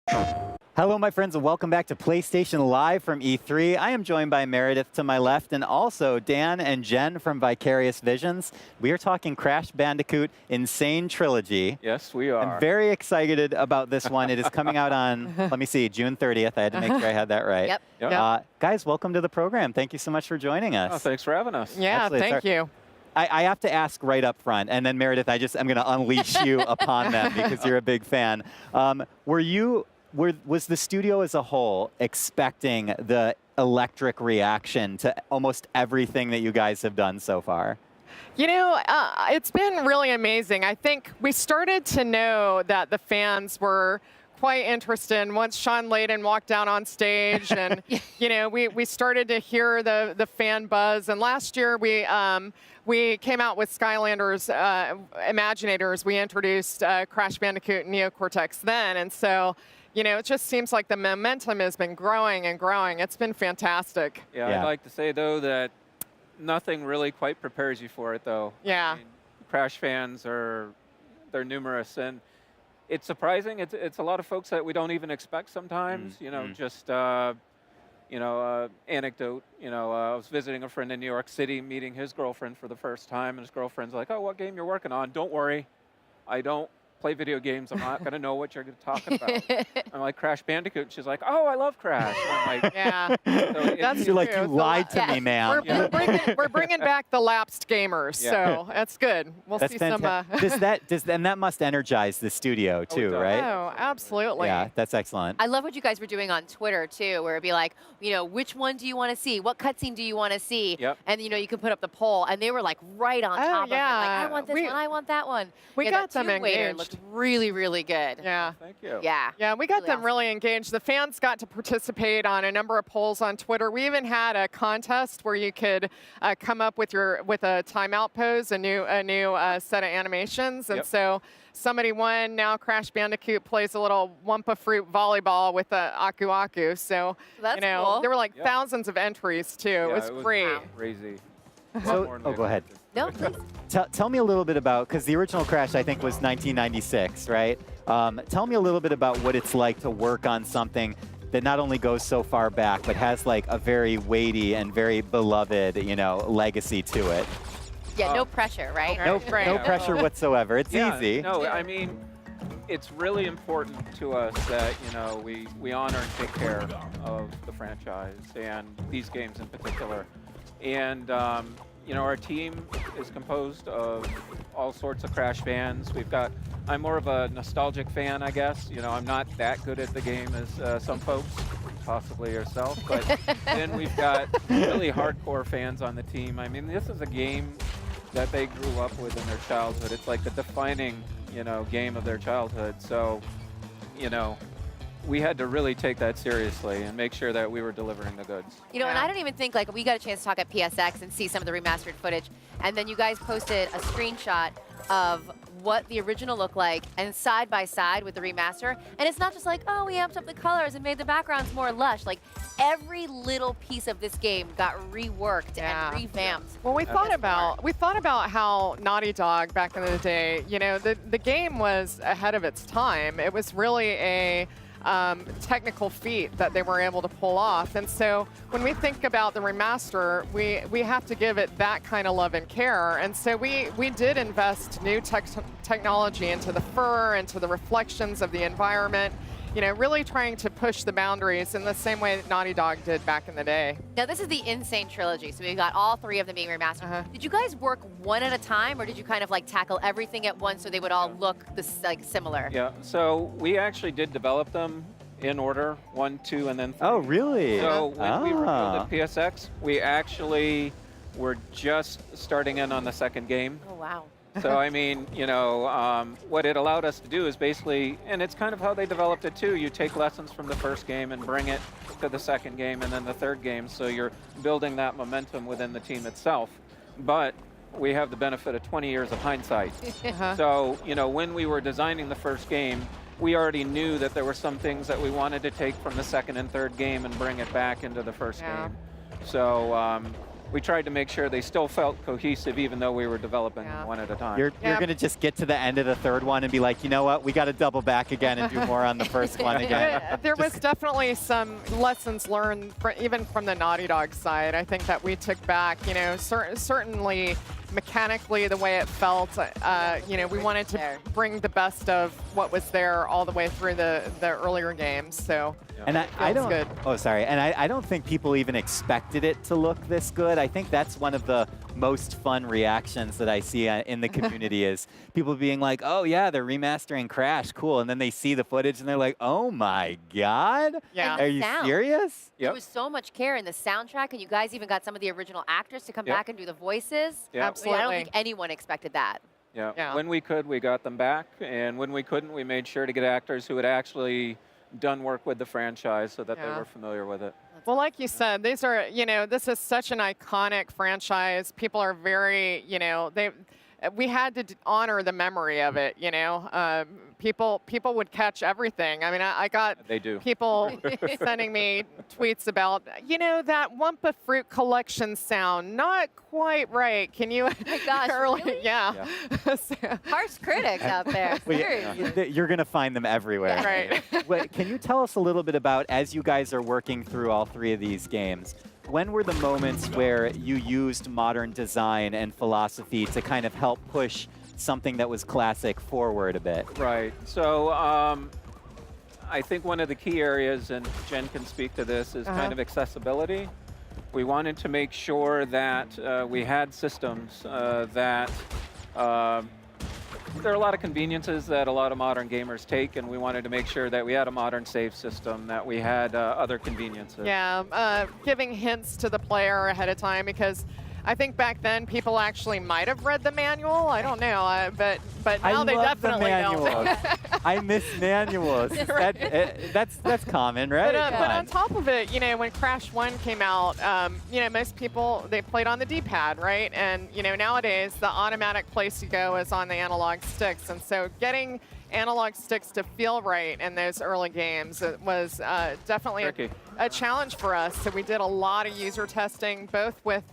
Hello, my friends, and welcome back to PlayStation Live from E3. I am joined by Meredith to my left and also Dan and Jen from Vicarious Visions. We are talking Crash Bandicoot Insane Trilogy. Yes, we are. I'm very excited about this one. It is coming out on, let me see, June 30th. I had to make sure I had that right. Yep. Guys, welcome to the program. Thank you so much for joining us. Oh, thanks for having us. Yeah, Absolutely. thank you. I have to ask right up front, and then Meredith, I'm going to unleash you upon them because you're a big fan. Was the studio as a whole expecting the electric reaction to almost everything that you guys have done so far? You know, it's been really amazing. I think we started to know that the fans were quite interested once Sean Layden walked down on stage, and you know, we started to hear the fan buzz. And last year we came out with Skylanders Imaginators. We introduced Crash Bandicoot and Neocortex then, and so. You know, it just seems like the momentum has been growing and growing. It's been fantastic. Yeah, I'd like to say, though, that nothing really quite prepares you for it, though. Yeah. I mean, Crash fans they're numerous, and it's surprising. It's a lot of folks that we don't even expect sometimes. You know, just, anecdote. You know, I was visiting a friend in New York City, meeting his girlfriend for the first time, and his girlfriend's like, oh, what game you're working on? Don't worry. I don't play video games. I'm not going to know what you're talking about. I'm like, Crash Bandicoot. She's like, oh, I love Crash. And I'm like, yeah. So That's You're like, you lied to me, man. We're bringing back the lapsed gamers, so that's good. We'll see some. And that must energize the studio too, right? Oh, absolutely. Yeah, that's excellent. I love what you guys were doing on Twitter too, where it'd be like, you know, which one do you want to see? What cutscene do you want to see? Yep. And you know, you can put up the poll, and they were like right on top of it. Like, I want this one, I want that one. We got them engaged. Looked really, really good. Yeah. Thank you. Yeah. Yeah, we got them really engaged. The fans got to participate on a number of polls on Twitter. We even had a contest where you could come up with a timeout pose, a new set of animations, and so somebody won. Now Crash Bandicoot plays a little Wumpa Fruit volleyball with a Aku Aku. So that's you know, cool. there were like thousands of entries too. Yeah, it was great. Crazy. So, go ahead. No, please. Tell me a little bit about, because the original Crash, I think, was 1996, right? Tell me a little bit about what it's like to work on something that not only goes so far back, but has like a very weighty and very beloved, you know, legacy to it. Yeah, no pressure, right? No pressure whatsoever. It's easy. No, I mean, it's really important to us that, you know, we honor and take care of the franchise and these games in particular. And, you know, our team is composed of all sorts of Crash fans. I'm more of a nostalgic fan, I guess. You know, I'm not that good at the game as some folks, possibly yourself. But then we've got really hardcore fans on the team. I mean, this is a game that they grew up with in their childhood. It's like the defining, you know, game of their childhood. So, you know, we had to really take that seriously and make sure that we were delivering the goods. You know, and I don't even think, like, we got a chance to talk at PSX and see some of the remastered footage, and then you guys posted a screenshot of what the original looked like and side by side with the remaster. And it's not just like, oh, we amped up the colors and made the backgrounds more lush. Like, every little piece of this game got reworked and revamped. Well, we thought about how Naughty Dog back in the day, you know, the game was ahead of its time. It was really a technical feat that they were able to pull off. And so when we think about the remaster, we have to give it that kind of love and care. And so we did invest new technology into the fur, into the reflections of the environment, you know, really trying to push the boundaries in the same way that Naughty Dog did back in the day. Now, this is the Insane Trilogy, so we've got all three of them being remastered. Did you guys work one at a time, or did you kind of like tackle everything at once so they would all look like similar? Yeah, so we actually did develop them in order, 1, 2, and then 3. Oh, really? So when we revealed at PSX, we actually were just starting in on the second game. Oh, wow. So, I mean, you know, what it allowed us to do is basically, and it's kind of how they developed it too, you take lessons from the first game and bring it to the second game and then the third game, so you're building that momentum within the team itself. But we have the benefit of 20 years of hindsight. So, you know, when we were designing the first game, we already knew that there were some things that we wanted to take from the second and third game and bring it back into the first game. So, we tried to make sure they still felt cohesive, even though we were developing them one at a time. You're going to just get to the end of the third one and be like, you know what, we got to double back again and do more on the first one again. There was definitely some lessons learned, even from the Naughty Dog side. I think that we took back, you know, certainly mechanically the way it felt. You know, we wanted to bring the best of what was there all the way through the earlier games. So. And I don't. Good. Oh, sorry. And I don't think people even expected it to look this good. I think that's one of the most fun reactions that I see in the community is people being like, "Oh yeah, they're remastering Crash, cool," and then they see the footage and they're like, "Oh my God, Yeah. are you Sound. serious?" There was so much care in the soundtrack, and you guys even got some of the original actors to come back and do the voices. Yeah. Absolutely. I don't think anyone expected that. Yeah. When we could, we got them back, and when we couldn't, we made sure to get actors who had actually done work with the franchise so that they were familiar with it. Well, like you said, these are, you know, this is such an iconic franchise. People are very, you know, we had to honor the memory of it, you know. People would catch everything. I mean, I got people sending me tweets about, you know, that Wumpa Fruit Collection sound, not quite right. Can you? Oh my gosh, really? Yeah. Harsh critics out there. Seriously. You're going to find them everywhere. Yeah. Right. Wait, can you tell us a little bit about, as you guys are working through all three of these games, when were the moments where you used modern design and philosophy to kind of help push something that was classic forward a bit? Right. So I think one of the key areas, and Jen can speak to this, is kind of accessibility. We wanted to make sure that we had systems that there are a lot of conveniences that a lot of modern gamers take, and we wanted to make sure that we had a modern save system, that we had other conveniences. Yeah, giving hints to the player ahead of time, because I think back then people actually might have read the manual. I don't know, but now they definitely don't. I miss manuals. That's common, right? But on top of it, you know, when Crash 1 came out, you know, most people, they played on the D-pad, right? And, you know, nowadays the automatic place to go is on the analog sticks. And so getting analog sticks to feel right in those early games, it was definitely a challenge for us. So we did a lot of user testing, both with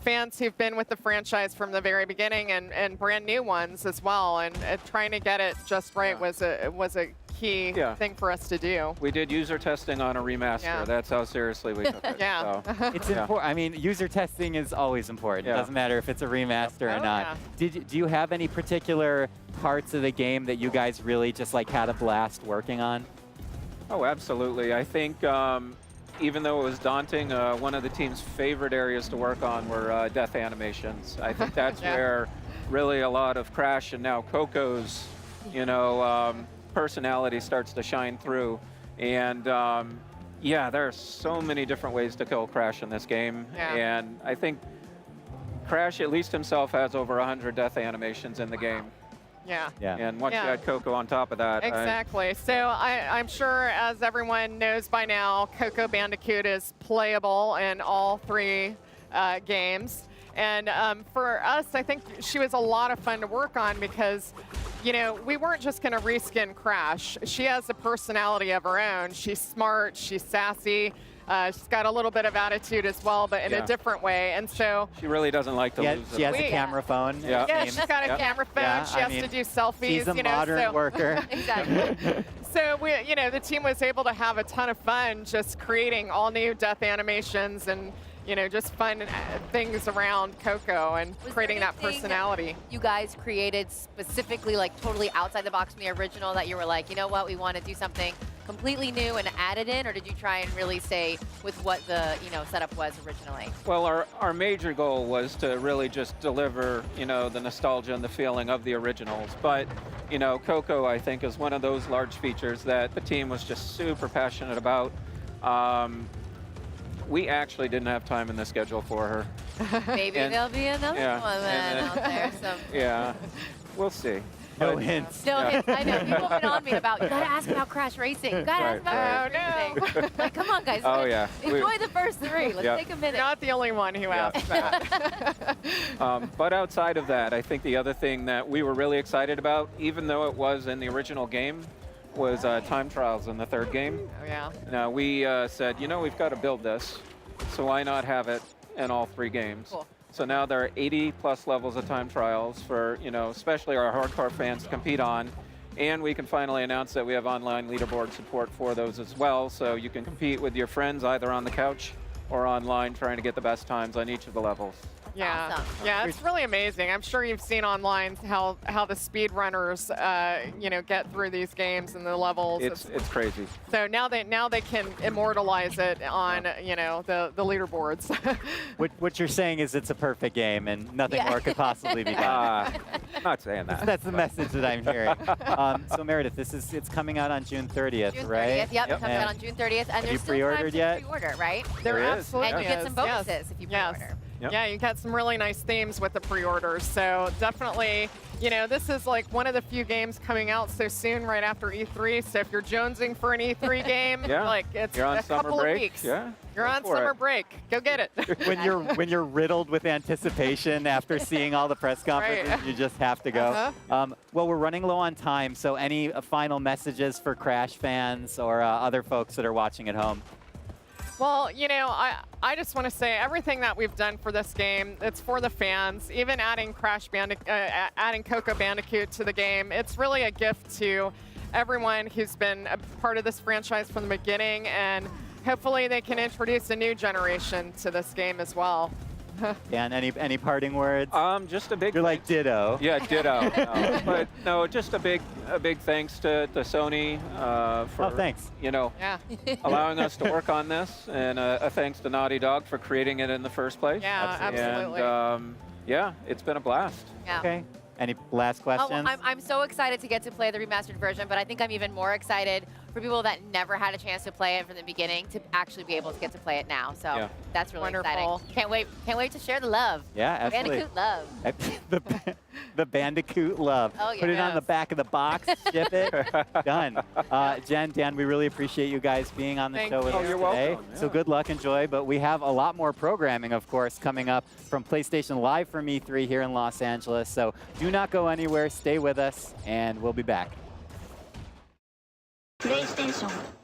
fans who've been with the franchise from the very beginning and brand new ones as well, and trying to get it just right was a key thing for us to do. We did user testing on a remaster. Yeah. That's how seriously we took it. Yeah. So. It's important. I mean, user testing is always important. It doesn't matter if it's a remaster or not. Do you have any particular parts of the game that you guys really just like had a blast working on? Oh, absolutely. I think even though it was daunting, one of the team's favorite areas to work on were death animations. I think that's where really a lot of Crash and now Coco's, you know, personality starts to shine through. And yeah, there are so many different ways to kill Crash in this game. And I think Crash, at least himself, has over 100 death animations in the game. Yeah. And once you add Coco on top of that. Exactly. So I'm sure, as everyone knows by now, Coco Bandicoot is playable in all three games. And for us, I think she was a lot of fun to work on because, you know, we weren't just going to reskin Crash. She has a personality of her own. She's smart. She's sassy. She's got a little bit of attitude as well, but in a different way. And so she really doesn't like to lose. She has a camera phone. Yeah, she's got a camera phone. She has to do selfies. She's a modern worker. Exactly. So we, you know, the team was able to have a ton of fun just creating all new death animations and, you know, just fun things around Coco and creating that personality. You guys created specifically, like, totally outside the box from the original that you were like, you know what, we want to do something completely new and add it in, or did you try and really stay with what the, you know, setup was originally? Well, our major goal was to really just deliver, you know, the nostalgia and the feeling of the originals. But, you know, Coco, I think, is one of those large features that the team was just super passionate about. We actually didn't have time in the schedule for her. Maybe there'll be another one then out there. Yeah, we'll see. No hints. No hints. I know. People have been on me about, you got to ask about Crash Racing. You got to ask about Crash Racing. Like, come on, guys. Enjoy the first three. Let's take a minute. You're not the only one who asked that. But outside of that, I think the other thing that we were really excited about, even though it was in the original game, was time trials in the third game. Oh, yeah. Now, we said, you know, we've got to build this, so why not have it in all 3 games. Cool. So now there are 80 plus levels of time trials for, especially our hardcore fans to compete on. And we can finally announce that we have online leaderboard support for those as well. So you can compete with your friends either on the couch or online trying to get the best times on each of the levels. Yeah, Awesome. yeah, it's really amazing. I'm sure you've seen online how the speedrunners, get through these games and the levels. It's crazy. So now they can immortalize it on the leaderboards. What you're saying is it's a perfect game and nothing Yeah. more could possibly be done. I'm not saying that. That's the message that I'm hearing. So Meredith, it's coming out on June 30th, June 30th, right? yep, it comes And out on June 30th, and have you there's still time pre-ordered to yet? pre-order, right? There There is. absolutely And you get is, some yes. bonuses if you Yes. pre-order. Yep. Yeah, you got some really nice themes with the pre-orders. So definitely, this is like one of the few games coming out so soon, right after E3. So if you're jonesing for an E3 game, Yeah. like it's You're on a summer couple break. of weeks. Yeah. You're go on for summer it. break. Go get it. when you're riddled with anticipation after seeing all the press conferences, Right. you just have to go. Well, we're running low on time, so any final messages for Crash fans or other folks that are watching at home? Well, I just want to say everything that we've done for this game, it's for the fans. Even adding adding Coco Bandicoot to the game, it's really a gift to everyone who's been a part of this franchise from the beginning, and hopefully they can introduce a new generation to this game as well. Dan, any parting words? Just a big. You're like ditto. Yeah, ditto. No. But no, just a big thanks to Sony for thanks. Yeah. allowing us to work on this, and a thanks to Naughty Dog for creating it in the first place. Yeah, absolutely. And yeah, it's been a blast. Yeah. Okay. Any last questions? I'm so excited to get to play the remastered version, but I think I'm even more excited for people that never had a chance to play it from the beginning to actually be able to get to play it now. So Yeah. that's really Wonderful. exciting. Can't wait to share the love. Yeah, absolutely. Bandicoot love. the Bandicoot love. Oh, yeah. Put it on the Yes. back of the box, ship it, done. Jen, Dan, we really appreciate you guys being on the Thank show with you. us Oh, you're today. welcome, So yeah. good luck, enjoy. But we have a lot more programming, of course, coming up from PlayStation Live from E3 here in Los Angeles. So do not go anywhere. Stay with us, and we'll be back. プレイステーション